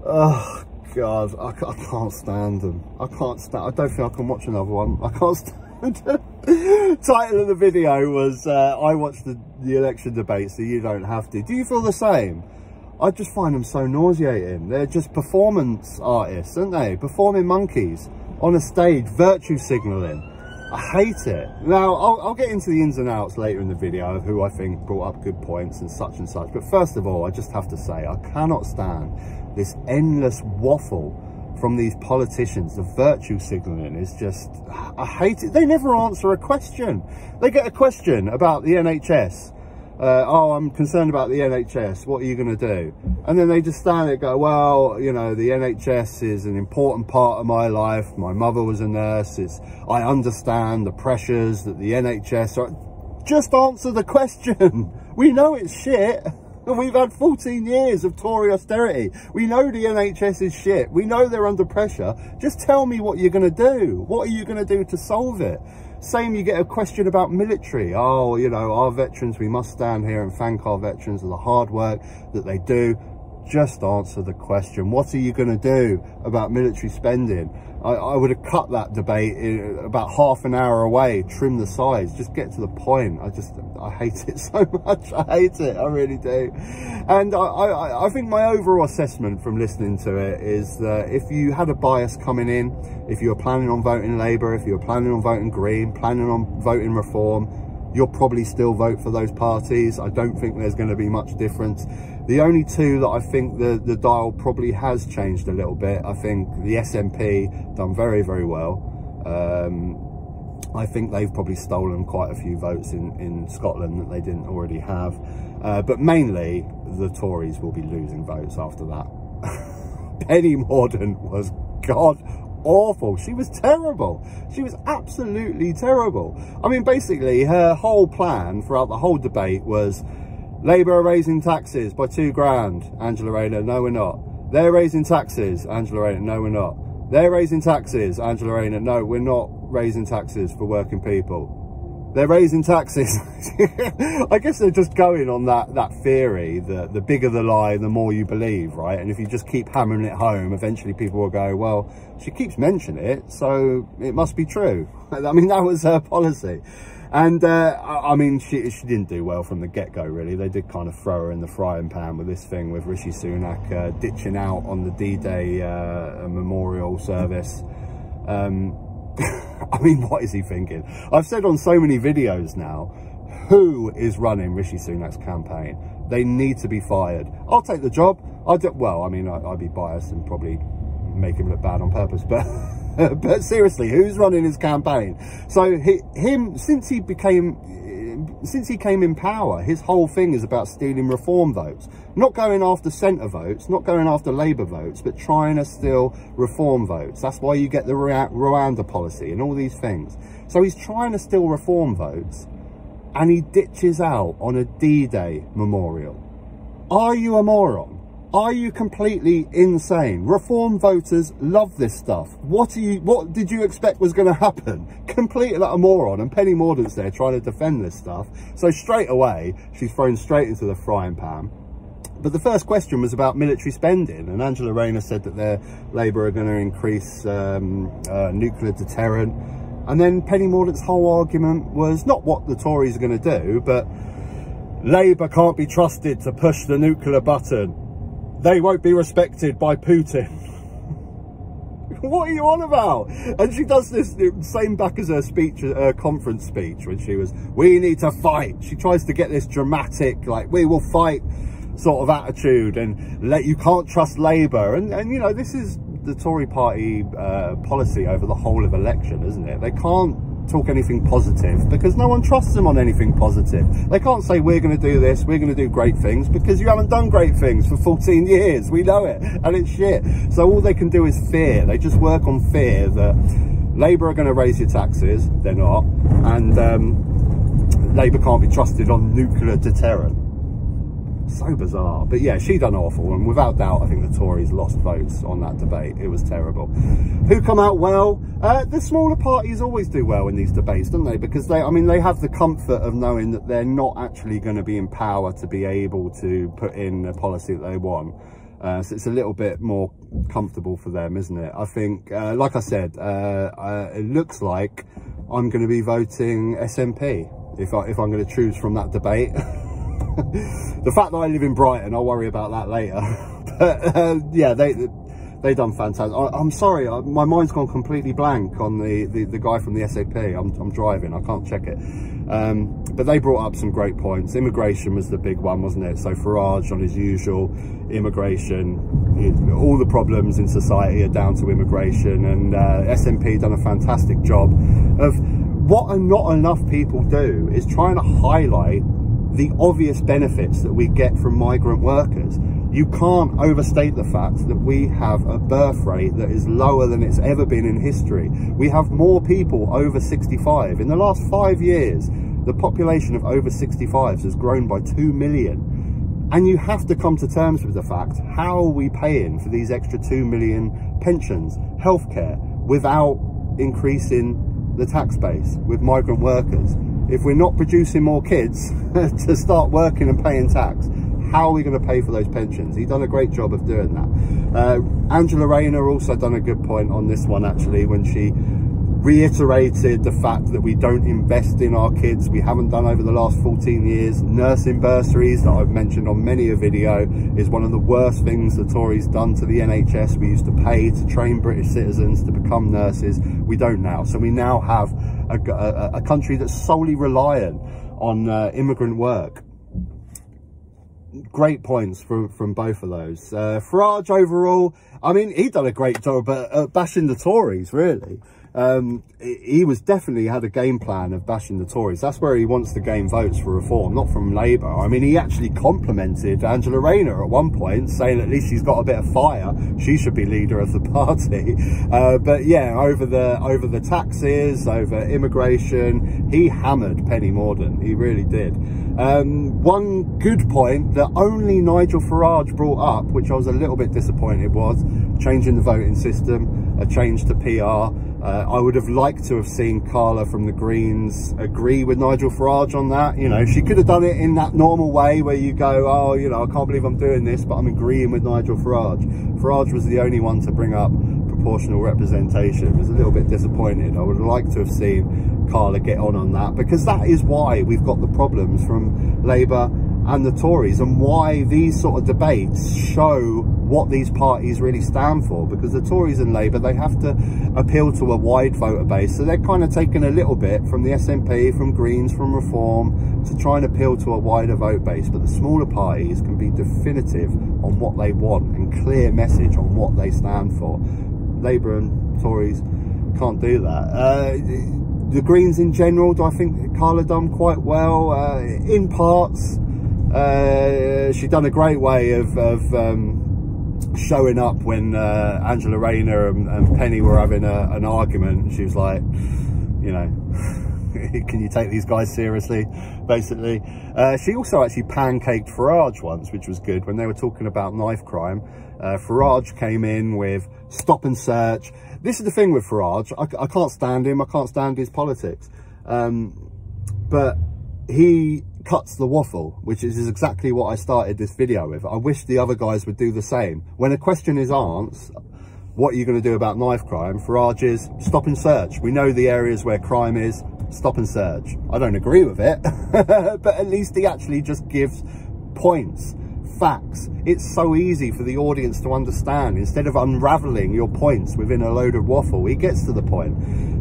Oh God, I can't stand them. I don't think I can watch another one. I can't stand Title of the video was I watched the election debate, so you don't have to. Do you feel the same? I just find them so nauseating. They're just performance artists, aren't they? Performing monkeys on a stage, virtue signalling. I hate it. Now, I'll get into the ins and outs later in the video of who I think brought up good points and such. But first of all, I just have to say, I cannot stand this endless waffle from these politicians. The virtue signalling is just, I hate it. They never answer a question. They get a question about the NHS. Oh, I'm concerned about the NHS. What are you going to do? And then they just stand there and go, well, you know, the NHS is an important part of my life. My mother was a nurse. I understand the pressures that the NHS are. Just answer the question. We know it's shit. We've had 14 years of Tory austerity. We know the NHS is shit. We know they're under pressure. Just tell me what you're going to do. What are you going to do to solve it? Same, you get a question about military. Oh, you know, our veterans, we must stand here and thank our veterans for the hard work that they do. Just answer the question. What are you going to do about military spending? I would have cut that debate in about half an hour away, trim the sides, just get to the point. I hate it so much. I hate it. I really do. And I think my overall assessment from listening to it is that if you had a bias coming in, if you were planning on voting Labour, if you were planning on voting Green, planning on voting Reform, you'll probably still vote for those parties. I don't think there's going to be much difference. The only two that I think the dial probably has changed a little bit, I think the SNP done very, very well. I think they've probably stolen quite a few votes in Scotland that they didn't already have. But mainly, the Tories will be losing votes after that. Penny Mordaunt was god awful. She was terrible. She was absolutely terrible. I mean, basically, her whole plan throughout the whole debate was Labour are raising taxes by £2,000. Angela Rayner, no, we're not. They're raising taxes. Angela Rayner, no, we're not. They're raising taxes. Angela Rayner, no, we're not raising taxes for working people. They're raising taxes. I guess they're just going on that theory that the bigger the lie, the more you believe, right? And if you just keep hammering it home, eventually people will go, well, she keeps mentioning it, so it must be true. I mean, that was her policy. And, I mean, she didn't do well from the get-go, really. They did kind of throw her in the frying pan with this thing with Rishi Sunak ditching out on the D-Day memorial service. I mean, what is he thinking? I've said on so many videos now, who is running Rishi Sunak's campaign? They need to be fired. I'll take the job. Well, I mean, I'd be biased and probably make him look bad on purpose, but but seriously, who's running his campaign? So since he came in power, his whole thing is about stealing Reform votes, not going after centre votes, not going after Labour votes, but trying to steal Reform votes. That's why you get the Rwanda policy and all these things. So he's trying to steal Reform votes, and he ditches out on a D-Day memorial. Are you a moron? Are you completely insane? Reform voters love this stuff. What did you expect was going to happen? Completely like a moron. And Penny Mordaunt's there trying to defend this stuff. So straight away, she's thrown straight into the frying pan. But the first question was about military spending. And Angela Rayner said that Labour are going to increase nuclear deterrent. And then Penny Mordaunt's whole argument was not what the Tories are going to do, but Labour can't be trusted to push the nuclear button. They won't be respected by Putin. What are you on about? And she does this same back as her speech, her conference speech, when she was, we need to fight. She tries to get this dramatic, like, we will fight sort of attitude, and you can't trust Labour. And you know, this is the Tory party policy over the whole of election, isn't it? They can't talk anything positive because no one trusts them on anything positive. They can't say we're going to do this, we're going to do great things, because you haven't done great things for 14 years. We know it, and it's shit. So all they can do is fear. They just work on fear that Labour are going to raise your taxes. They're not. And Labour can't be trusted on nuclear deterrent. So bizarre. But yeah, she done awful, and without doubt I think the Tories lost votes on that debate. It was terrible. Who come out well? The smaller parties always do well in these debates, don't they? Because they have the comfort of knowing that they're not actually going to be in power to be able to put in a policy that they want. So it's a little bit more comfortable for them, isn't it? I think, like I said, it looks like I'm going to be voting SNP if I'm going to choose from that debate. The fact that I live in Brighton, I'll worry about that later. But yeah, they done fantastic. I'm sorry, my mind's gone completely blank on the guy from the SAP. I'm driving, I can't check it. But they brought up some great points. Immigration was the big one, wasn't it? So Farage, on his usual, immigration, all the problems in society are down to immigration, and SNP done a fantastic job of what not enough people do, is trying to highlight the obvious benefits that we get from migrant workers. You can't overstate the fact that we have a birth rate that is lower than it's ever been in history. We have more people over 65. In the last 5 years, the population of over 65s has grown by 2 million. And you have to come to terms with the fact, how are we paying for these extra 2 million pensions, healthcare, without increasing the tax base with migrant workers? If we're not producing more kids to start working and paying tax, how are we going to pay for those pensions? He's done a great job of doing that. Angela Rayner also done a good point on this one, actually, when she reiterated the fact that we don't invest in our kids. We haven't done over the last 14 years. Nursing bursaries, that I've mentioned on many a video, is one of the worst things the Tories done to the NHS. We used to pay to train British citizens to become nurses. We don't now. So we now have a country that's solely reliant on immigrant work. Great points from both of those. Farage overall, I mean, he done a great job at bashing the Tories, really. He was definitely had a game plan of bashing the Tories. That's where he wants to gain votes for reform, not from Labour. I mean, he actually complimented Angela Rayner at one point, saying at least she's got a bit of fire, she should be leader of the party. But yeah, over the taxes, over immigration, he hammered Penny Mordaunt. He really did. One good point that only Nigel Farage brought up, which I was a little bit disappointed, was changing the voting system, a change to PR. I would have liked to have seen Carla from the Greens agree with Nigel Farage on that. You know, she could have done it in that normal way where you go, oh, you know, I can't believe I'm doing this, but I'm agreeing with Nigel Farage. Farage was the only one to bring up proportional representation. I was a little bit disappointed. I would have liked to have seen Carla get on that, because that is why we've got the problems from Labour and the Tories, and why these sort of debates show what these parties really stand for. Because the Tories and Labour, they have to appeal to a wide voter base, so they're kind of taking a little bit from the SNP, from Greens, from Reform, to try and appeal to a wider vote base. But the smaller parties can be definitive on what they want and clear message on what they stand for. Labour and Tories can't do that. The Greens in general, do I think Carla done quite well? In parts. She done a great way of showing up when Angela Rayner and Penny were having an argument. She was like, you know, can you take these guys seriously, basically. She also actually pancaked Farage once, which was good, when they were talking about knife crime. Farage came in with stop and search. This is the thing with Farage, I can't stand him, I can't stand his politics, but he cuts the waffle, which is exactly what I started this video with. I wish the other guys would do the same. When a question is asked, what are you going to do about knife crime, Farage is stop and search. We know the areas where crime is, stop and search. I don't agree with it, but at least he actually just gives points, facts. It's so easy for the audience to understand. Instead of unraveling your points within a load of waffle, he gets to the point.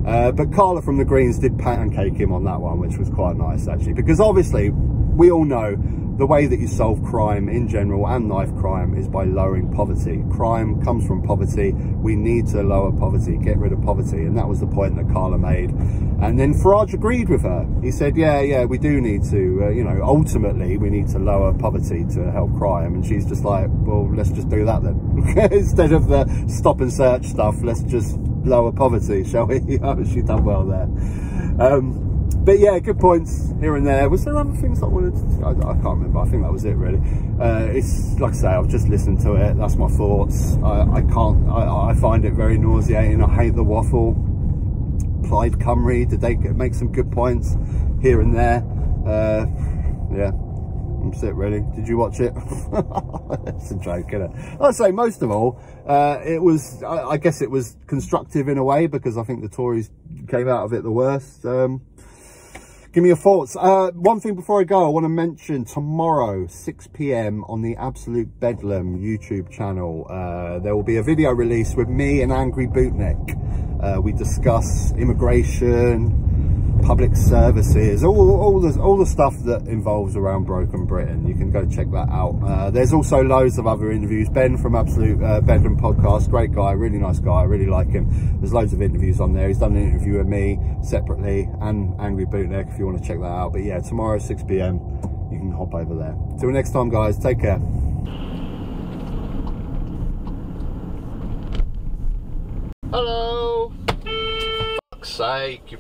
But Carla from the Greens did pancake him on that one, which was quite nice, actually, because obviously we all know the way that you solve crime in general, and knife crime, is by lowering poverty. Crime comes from poverty. We need to lower poverty, get rid of poverty, and that was the point that Carla made. And then Farage agreed with her. He said, yeah, we do need to, you know, ultimately we need to lower poverty to help crime. And she's just like, well, let's just do that then. Instead of the stop and search stuff, let's just lower poverty, shall we? She's done well there. But yeah, good points here and there. Was there other things I wanted to... I can't remember. I think that was it, really. It's like I say, I've just listened to it. That's my thoughts. I find it very nauseating. I hate the waffle. Plaid Cymru, did they make some good points here and there? Yeah. That's it, really. Did you watch it? It's a joke, isn't it? I'd say most of all, it was, I guess it was constructive in a way, because I think the Tories came out of it the worst. Give me your thoughts. One thing before I go, I want to mention tomorrow, 6 PM on the Absolute Bedlam YouTube channel. There will be a video release with me and Angry Bootneck. We discuss immigration, public services, all the stuff that involves around Broken Britain. You can go check that out. There's also loads of other interviews. Ben from Absolute Bedlam podcast, great guy, really nice guy, I really like him. There's loads of interviews on there. He's done an interview with me separately and Angry Bootneck if you want to check that out. But yeah, tomorrow 6 PM you can hop over there. Till next time, guys, take care. Hello. For fuck's sake, you